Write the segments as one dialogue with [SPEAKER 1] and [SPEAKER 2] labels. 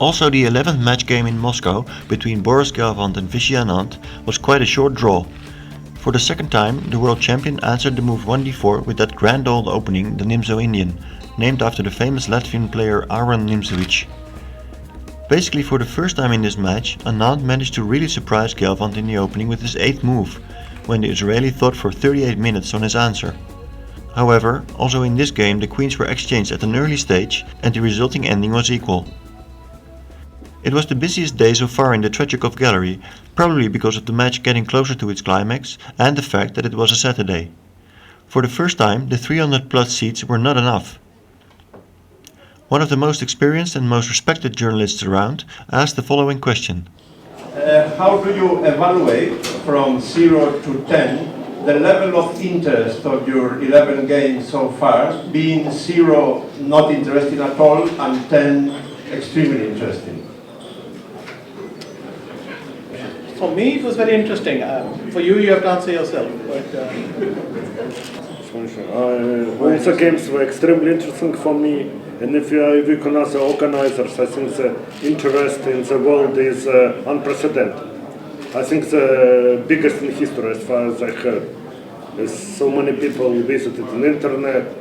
[SPEAKER 1] Also, the 11th match game in Moscow between Boris Gelfand and Vishy Anand was quite a short draw. For the second time, the world champion answered the move 1d4 with that grand old opening, the Nimzo Indian, named after the famous Latvian player Aaron Nimzovic. Basically, for the first time in this match, Anand managed to really surprise Gelfand in the opening with his 8th move, when the Israeli thought for 38 minutes on his answer. However, also in this game the queens were exchanged at an early stage and the resulting ending was equal. It was the busiest day so far in the Tretyakov Gallery, probably because of the match getting closer to its climax and the fact that it was a Saturday. For the first time, the 300 plus seats were not enough. One of the most experienced and most respected journalists around asked the following question.
[SPEAKER 2] How do you evaluate from 0 to 10 the level of interest of your 11 games so far, being 0 not interesting at all and 10 extremely interesting?
[SPEAKER 3] For me, it was very interesting. For you, you have to answer yourself. But,
[SPEAKER 4] all the games were extremely interesting for me, and if we can as organizers, I think the interest in the world is unprecedented. I think the biggest in history, as far as I heard. There's so many people visited the internet.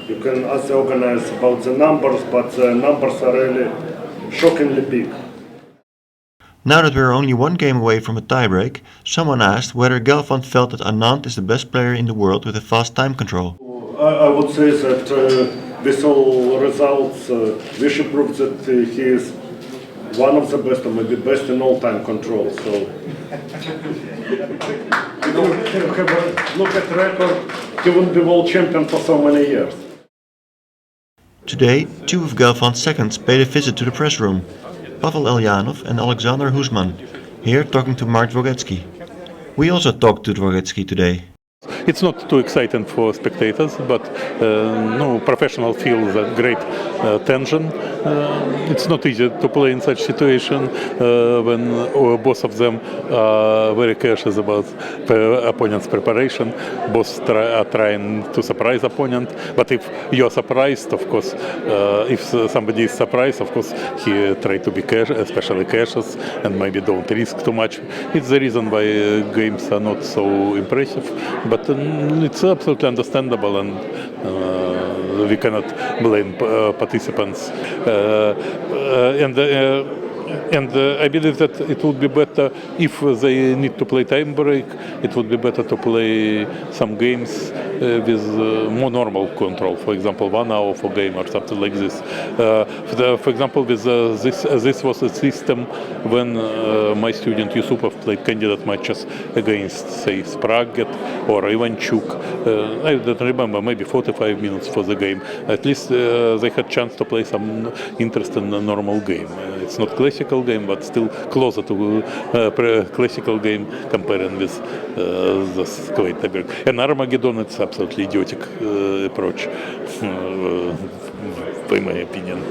[SPEAKER 4] You can ask the organizers about the numbers, but the numbers are really shockingly big.
[SPEAKER 1] Now that we are only one game away from a tiebreak, someone asked whether Gelfand felt that Anand is the best player in the world with a fast time control.
[SPEAKER 4] I would say that with all results, Vishy proved that he is one of the best, or maybe best in all-time control. So, look at record, he wouldn't be world champion for so many years.
[SPEAKER 1] Today, two of Gelfand's seconds paid a visit to the press room. Pavel Elyanov and Alexander Husman, here talking to Mark Dvoretsky. We also talked to Dvoretsky today.
[SPEAKER 5] It's not too exciting for spectators, but no professional feels a great tension. It's not easy to play in such situation when both of them are very cautious about opponent's preparation. Both are trying to surprise opponent, but if you're surprised, of course, if somebody is surprised, of course, he try to be especially cautious and maybe don't risk too much. It's the reason why games are not so impressive. But it's absolutely understandable, and we cannot blame participants. And I believe that it would be better if they need to play time break. It would be better to play some games with more normal control. For example, 1 hour for game or something like this. For example, with this was a system when my student Yusupov played candidate matches against, say, Spraget or Ivanchuk. I don't remember, maybe 45 minutes for the game. At least they had chance to play some interesting normal game. It's not classical game, but still closer to classical game comparing with the Square. And Armageddon, it's absolutely idiotic approach, in my opinion.